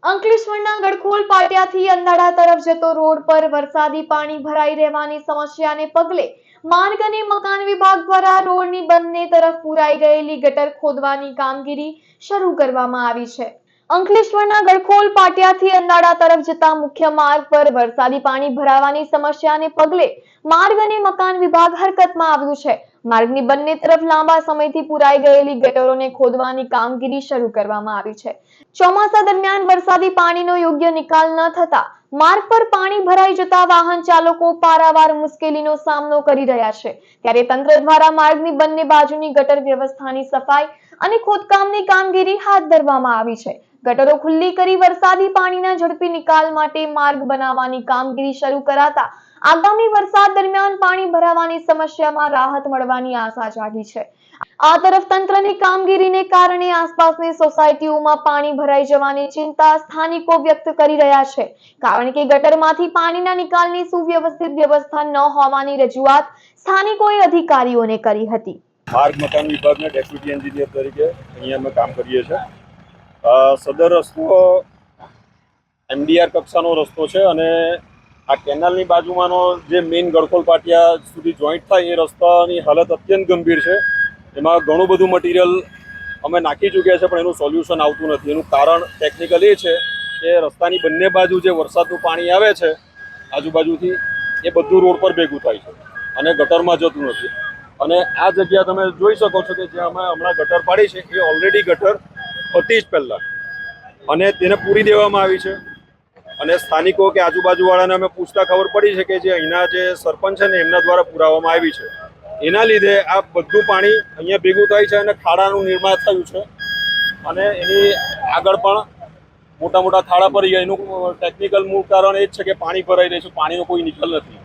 અંકલેશ્વરના ગડખોલ પાટિયાથી અંધાડા તરફ જતો રોડ પર વરસાદી પાણી ભરાઈ રહેવાની સમસ્યાને પગલે માર્ગ અને મકાન વિભાગ દ્વારા રોડની બંને તરફ પુરાઈ ગયેલી ગટર ખોદવાની કામગીરી શરૂ કરવામાં આવી છે। અંકલેશ્વરના ગડખોલ પાટિયાથી અંધાડા તરફ જતા મુખ્ય માર્ગ પર વરસાદી પાણી ભરાવાની સમસ્યાને પગલે માર્ગ અને મકાન વિભાગ હરકતમાં આવ્યું છે। માર્ગની બંને તરફ લાંબા સમયથી પુરાઈ ગયેલી ગટરોને ખોદવાની કામગીરી શરૂ કરવામાં આવી છે। ચોમાસા દરમિયાન વરસાદી પાણીનો યોગ્ય નિકાલ ન થતા માર્ગ પર પાણી ભરાઈ જતા વાહન ચાલકો પારાવાર મુશ્કેલીનો સામનો કરી રહ્યા છે। ત્યારે તંત્ર દ્વારા માર્ગની બંને બાજુની ગટર વ્યવસ્થાની સફાઈ અને ખોદકામની કામગીરી હાથ ધરવામાં આવી છે। ગટરો ખુલ્લી કરી વરસાદી પાણીના ઝડપી નિકાલ માટે માર્ગ બનાવવાની કામગીરી શરૂ કરાતા આગામી વરસાદ દરમિયાન પાણી ભરાવાની સમસ્યામાં રાહત મળવાની આશા જાગી છે। આ તરફ તંત્રની કામગીરીને કારણે આસપાસની સોસાયટીઓમાં પાણી ભરાઈ જવાની ચિંતા સ્થાનિકો વ્યક્ત કરી રહ્યા છે, કારણ કે ગટરમાંથી પાણીના નિકાલની સુવ્યવસ્થિત વ્યવસ્થા ન હોવાની રજૂઆત સ્થાનિકોએ અધિકારીઓને કરી હતી। માર્ગ મકાન વિભાગના ડેપ્યુટી એન્જિનિયર તરીકે અહીંયા અમે કામ કરીએ છીએ। સદર રસ્તો MDR કક્ષાનો રસ્તો છે અને આ કેનાલની બાજુમાંનો જે મેઇન ગડખોલ પાટિયા સુધી જોઈન્ટ થાય એ રસ્તાની હાલત અત્યંત ગંભીર છે। એમાં ઘણું બધું મટીરિયલ અમે નાખી ચૂક્યા છે, પણ એનું સોલ્યુશન આવતું નથી। એનું કારણ ટેકનિકલ એ છે કે રસ્તાની બંને બાજુ જે વરસાદનું પાણી આવે છે આજુબાજુથી એ બધું રોડ પર ભેગું થાય છે અને ગટરમાં જતું નથી। અને આ જગ્યા તમે જોઈ શકો છો કે જ્યાં અમે હમણાં ગટર પાડી છે એ ઓલરેડી ગટર હતી જ પહેલાં અને તેને પૂરી દેવામાં આવી છે। અને સ્થાનિકો કે આજુબાજુવાળાને અમે પૂછતા ખબર પડી છે કે જે અહીંના જે સરપંચ છે ને એમના દ્વારા પુરાવવામાં આવી છે, એના લીધે આ બધું પાણી અહીંયા ભેગું થાય છે અને ખાડાનું નિર્માણ થયું છે અને એની આગળ પણ મોટા મોટા ખાડા પડી ગયા। એનું ટેકનિકલ મૂળ કારણ એ જ છે કે પાણી ભરાઈ રહ્યું છે, પાણીનો કોઈ નિકાલ નથી।